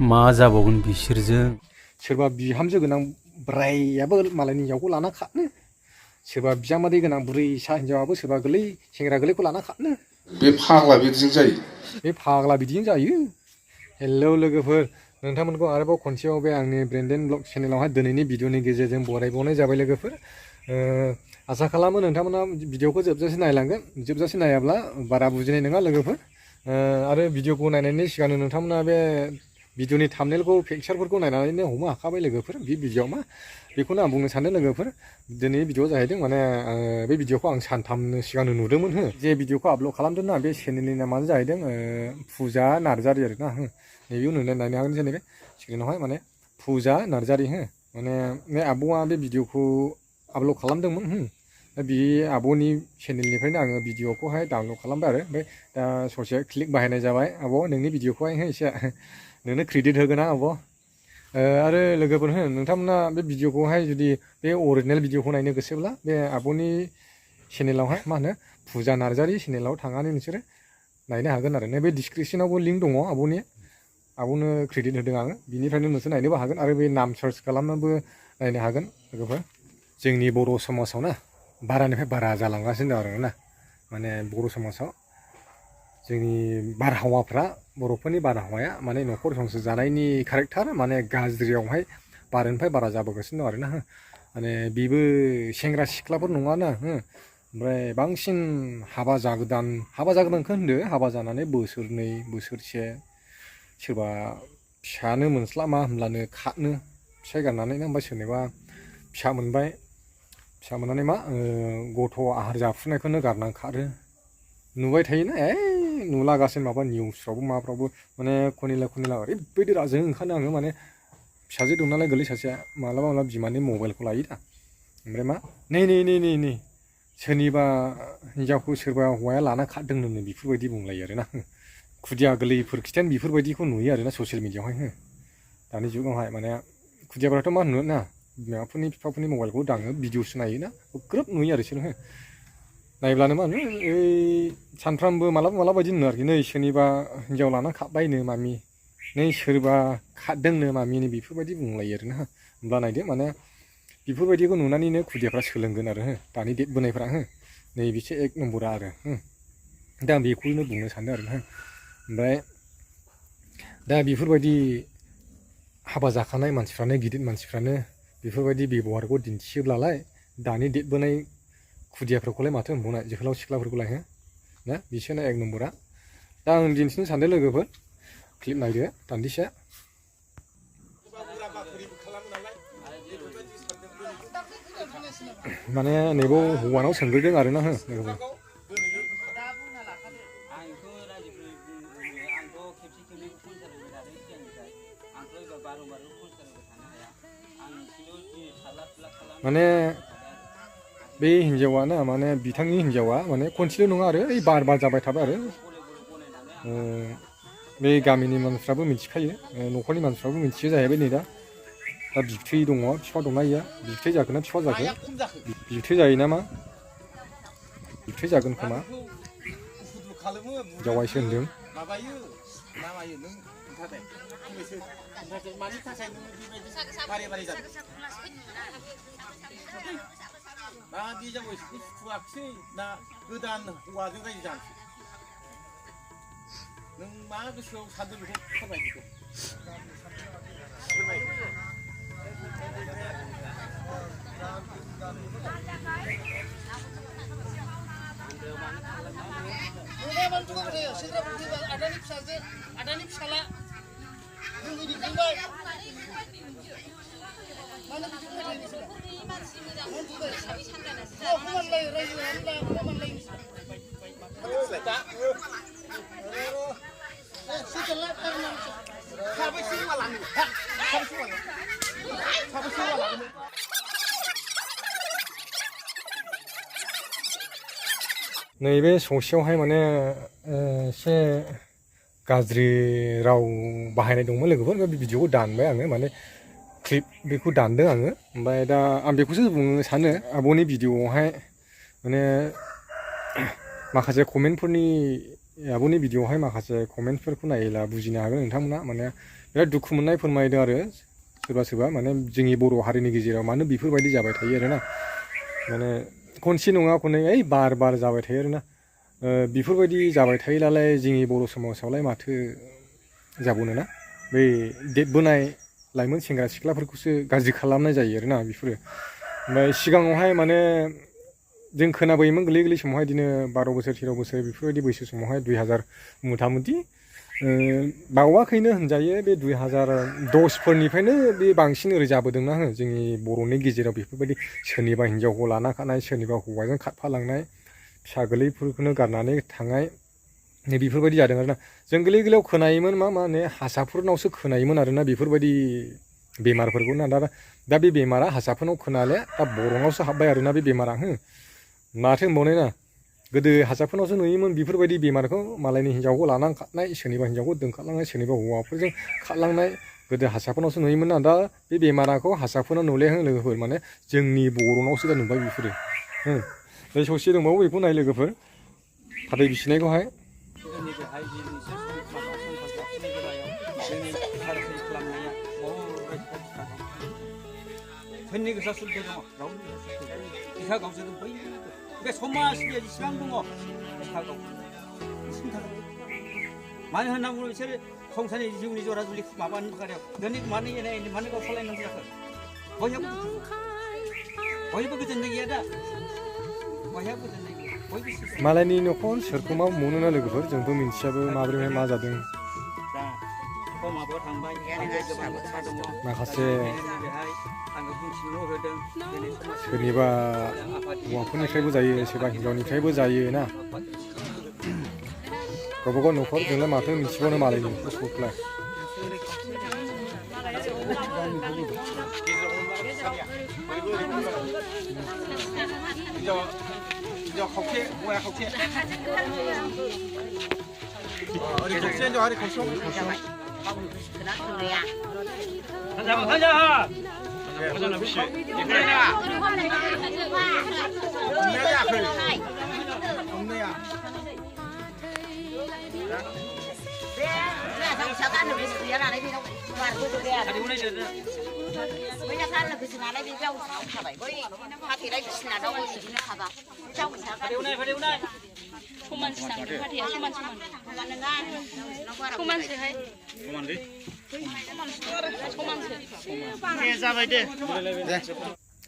मा जाबावगोन बिसोरजों सोरबा बिहामजो गोनां बोरायाबो मालायनि हिनजावखौ लाना खारनो, सोरबा बिजामादै गोनां बुरैसा हिनजावाबो सोरबा गोरलै सेंग्रा गोरलैखौ लाना खारनो। बे फाग्ला बिदिजों जायो। बे फाग्ला बिदिजों जायो। हेलौ लोगोफोर, नोंथांमोनखौ आरोबाव खनसेबाव बे आंनि ब्रेन्डेन ब्लग चेनेलावहाय दिनैनि भिडिअनि गेजेरजों बरायबावनाय जाबाय लोगोफोर। आसा खालामो नोंथांमोना भिडिअखौ जोबजासे नायलांगोन। जोबजासे नायाब्ला बारा बुजिनाय नङा लोगोफोर। आरो भिडिअखौ नायनायनि सिगांनो नोंथांमोना बे भिडिअनि थाम्बनेलखौ पिक्चारफोरखौ नायनानैनो हमनो हाखाबाय लोगोफोर। बे भिडिअआ मा बेखौनो आं बुंनो सानदों लोगोफोर। दिनै भिडिअआ जाहैदों माने बे भिडिअखौ आं सानथामनो सिगांनो नुदोंमोन हो। जे भिडिअखौ आपल'ड खालामदोंना बे चेनेलनि नामानो जाहैदों फुजा नार्जारि आरोना हो। नैबेयाव नायनो हागोन जेनेबा स्क्रिनावहाय माने फुजा नार्जारि हो। माने बे आब'आ बे भिडिअखौ आपल'ड खालामदोंमोन हो। दा बे आब'नि चेनेलनिफ्रायनो आङो भिडिअखौहाय डाउनलड खालामबाय आरो ओमफ्राय दा ससे क्लिक बाहायनाय जाबाय। आब' नोंनि भिडिअखौहाय एसे नोंनो क्रेडिट होगोन आं आब'। आरो लोगोफोर हो, नोंथांमोना बे भिडिअखौहाय जुदि बे अरिजिनेल भिडिअखौ नायनो गोसोब्ला बे आब'नि चेनेलावहाय मा होनो फुजा नार्जारि चेनेलाव थांनानै नोंसोरो नायनो हागोन आरो। नैबे डिसक्रिपसनावबो लिंक दङ आब'नि। आब'नो क्रेडिट होदों आङो, बिनिफ्रायनो नोंसोर नायनोबो हागोन आरो बे नाम सार्च खालामनानैबो नायनो हागोन लोगोफोर। जोंनि बर' समाजाव ना बारानिफ्राय बारा जालांगासिनो दं आरोना। माने बर' समाजाव जोंनि बारहावाफ्रा, बर'फोरनि बारहावाया माने न'खर संसार जानायनि कारेक्टार माने गाज्रियावहाय बारानिफ्राय बारा जाबोगासिनो दं आरोना। माने बेबो सेंग्रा सिख्लाफोर नङाना हो। ओमफ्राय बांसिन हाबा जागोदानखौ होनदो, हाबा जानानै बोसोरनै बोसोरसे सोरबा फिसानो मोनस्लाबा होमब्लानो खारनो फिसाय गारनानै ना। ओमफ्राय सोरनिबा फिसा मोनबाय, फिसा मोननानै मा गथ' आहार जाफुनायखौनो गारनानै खारो। नुबाय थायोना नुलागासिनो माबा निउसफ्रावबो माबाफ्रावबो माने खनिला ओरैबायदि रागाजों ओंखारो आङो। माने फिसाजो दं नालाय गोरलै सासेया मालाबा बिमानि मबाइलखौ लायो दा। ओमफ्राय मा नै सोरनिबा हिनजावखौ सोरबा हौवाया लाना खारदोंनो बेफोरबायदि बुंलायो आरोना। खुदिया गोरलैफोर खिथानो बेफोरबायदिखौ नुयो आरोना ससियेल मिडियाआवहाय हो। दानि जुगावहाय माने खुदियाफ्राथ' मा होननो ना, बिमाफोरनि बिफाफोरनि मबाइलखौ दाङो, भिडिअसो नायोना, ग्रोब नुयो आरो बिसोरो हो। नायब्लानो मा होनो सानफ्रामबो मालाबा बायदि नुनो आरोखि। नै सोरनिबा हिनजाव लाना खारबायनो मामि, नै सोरबा खारदोंनो मामिनि बेफोरबायदि बुंलायो आरोना। होमब्ला नायदो माने बेफोरबायदिखौ नुनानैनो खुदियाफ्रा सोलोंगोन आरो हो, दानि देरबोनायफ्रा हो। नैबेसो एक नम्बरा आरो दा आं बेखौनो बुंनो सानदों आरोना। ओमफ्राय दा बेफोरबायदि हाबा जाखानाय मानसिफ्रानो, गिदिर मानसिफ्रानो बेफोरबायदि बेब'हारखौ दिन्थियोब्लालाय दानि देरबोनाय खुदियाफोरखौलाय माथो होनबावनाय, जोहोलाव सिख्लाफोरखौलाय हो ना। बिसोरनो एक नम्बरा। दा आं दिन्थिनो सानदों लोगोफोर, क्लिप नायदो दान्दिसे। माने नैबाव हौवानाव सोंग्रोदों आरोना हो लोगोफोर। माने बे हिन्जावाना माने बिथांनि हिन्जावा माने खनसेल' नङा आरो बार जाबाय थाबाय आरो। बे गामिनि मानसिफ्राबो मिथिखायो, न'खरनि मानसिफ्राबो मिथियो जाहैबाय। नै दा बिबथै दङ, बिफा दंना गैया, बिबथै जागोन ना बिफा जागोन, बिबथै जायो नामा, बिबथै जागोन खोमा। जावायसो होनदों। गोदान हौवाजों रायजो जानोसै नों मा गोसोआव सानदों बेखौ फोरमायदो। आदानि फिसाला जोंनि दिखांबाय मानो बिदि फोथायो नोंसोर? खमानलायो रायजो जानानै खमानलायो नोंसोर। साबैसे हौवा लाङो? साबैसे हौवा लाङो? नैबे ससेयावहाय माने एसे गाज्रि राव बाहायनाय दंमोन लोगोफोर। बे भिडिअखौ दानबाय आङो, माने क्लिप बेखौ दानदों आङो। ओमफ्राय दा आं बेखौसो बुंनो सानो, आब'नि भिडिअआवहाय माने माखासे कमेन्टफोरनि आब'नि भिडिअ'आवहाय माखासे कमेन्टफोरखौ नायोब्ला बुजिनो हागोन नोंथांमोना माने बिराद दुखु मोननाय फोरमायदों आरो सोरबा सोरबा माने जोंनि बर' हारिनि गेजेराव मानो बेफोरबायदि जाबाय थायो आरोना माने खनसे नङा खननै बार बार जाबाय थायो आरोना बेफोरबायदि जाबाय थायोब्लालाय जोंनि बर' समाजावलाय माथो जाबावनो ना बै देरबोनाय लाइमोन सेंग्रा सिख्लाफोरखौसो गाज्रि खालामनाय जायो आरोना बेफोरो ओमफ्राय सिगाङावहाय माने जों खोनाबोयोमोन गोरलै गोरलै समावहाय बिदिनो 12 बोसोर 13 बोसोर बेफोरबायदि बैसो समावहाय 2000 मथा मथि बावाखैनो होनजायो बे 2010 फोरनिफ्रायनो बे बांसिन ओरै जाबोदोंना जोंनि बर'नि गेजेराव बेफोरबायदि सोरनिबा हिन्जावखौ लाना खानाय सोरनिबा हौवाजों खारफालांनाय फिसा गोरलैफोरखौनो गारनानै थांनाय बेफोरबायदि जादों आरोना जों गोरलै गोरलैयाव खोनायोमोन मा माने हारसाफोरनावसो खोनायोमोन आरोना बेफोरबायदि बेमारफोरखौ ना दा बे बेमारा हारसाफोरनाव खोनाले दा बर'नावसो हाबबाय आरोना बे बेमारा माथो होनबावनो ना गोदो हारसाफोरनावसो नुयोमोन बेफोरबायदि बेमारखौ मालायनि हिन्जावखौ लानानै खारनाय सोरनिबा हिन्जावखौ दोनखारलांनाय सोरनिबा हौवाफोरजों खारलांनाय गोदो हारसाफोरनावसो नुयोमोन ना दा बे बेमाराखौ हारसाफोरनाव नुले लोगोफोर माने जोंनि बर'नावसो दा नुबाय बेफोरो बे ससे दंबावो बेखौ नाय लोगोफोर फाथै बिसिनायखौहाय धोननि गोसा सुलद दङ रावबो बिहा गावसोरजों बै बे समाजनि जेसेबां दङ बिहा गाव मानो होनना बुङो बिसोरो संसारनि जिउनि जरा जुलि माबानि थाखाय धोनि मानो एना एनि मानो गाव सालायनांगौ जाखो बयहाबो गोजोननाय गैया दा बयहाबो गोजोननाय गैया बयबो मालायनि न'खर सोरखौ मा मोनोना लोगोफोर जोंथ' मिन्थियाबो माब्रैहाय मा जादों माखासे सोरनिबा हौवाफोरनिफ्रायबो जायो सोरबा हिन्जावनिफ्रायबो जायो ना गावबागाव न'खर जोंलाय माथो मिन्थिबावनो मालायनि न'खरखौलाय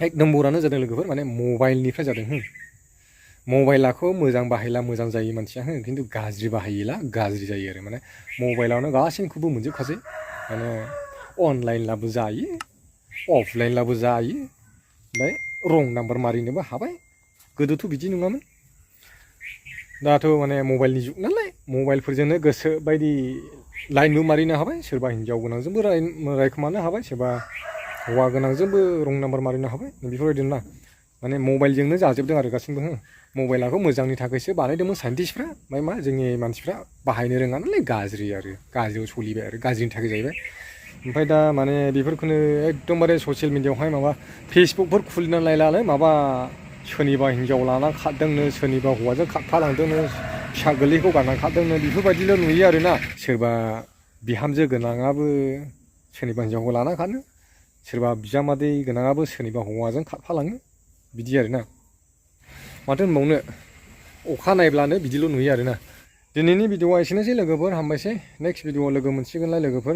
एक नम्बरानो जादों लोगोफोर माने मबाइलनिफ्राय जादों मबाइलाखौ मोजां बाहायला मोजां जायो मानसिया खिन्थु गाज्रि बाहायोला गाज्रि जायो आरो माने मबाइलावनो गासैखौबो मोनजोबखासै माने अनलाइन लाबो जायो अफलाइन लाबो जायो ओमफ्राय रं नाम्बार मारिनोबो हाबाय गोदोथ' बिदि नङामोन दाथ' माने मबाइलनि जुग नालाय मबाइलफोरजोंनो गोसो बायदि लाइनबो मारिनो हाबाय सोरबा हिन्जाव गोनांजोंबो रायखोमानो हाबाय सोरबा हौवा गोनांजोंबो रं नाम्बार मारिनो हाबाय बेफोरबायदिनो ना माने मबाइलजोंनो जाजोबदों आरो गासिबो मबाइलाखौ मोजांनि थाखायसो बानायदोंमोन साइन्टिस्टफ्रा ओमफ्राय मा जोंनि मानसिफ्रा बाहायनो रोङा नालाय गाज्रि आरो गाज्रियाव सोलिबाय आरो गाज्रिनि थाखाय जाहैबाय ओमफ्राय दा माने बेफोरखौनो एकदमबारे ससियेल मिडियायावहाय माबा फेसबुकफोर खुलिनानै लायलानो माबा सोरनिबा हिन्जाव लाना खारदोंनो सोरनिबा हौवाजों खारफालांदोंनो फिसा गोरलैखौ गारनानै खारदोंनो बेफोरबायदिल' नुयो आरोना सोरबा बिहामजो गोनाङाबो सोरनिबा हिन्जावखौ लाना खारो सोरबा बिजामादै गोनाङाबो सोरनिबा हौवाजों खारफालाङो बिदि आरोना माथो होनबावनो अखा नायब्लानो बिदिल' नुयो आरोना दिनैनि भिडिअआ एसेनोसै लोगोफोर हामबायसै नेक्स्ट भिडिअआव लोगो मोनसिगोनलाय लोगोफोर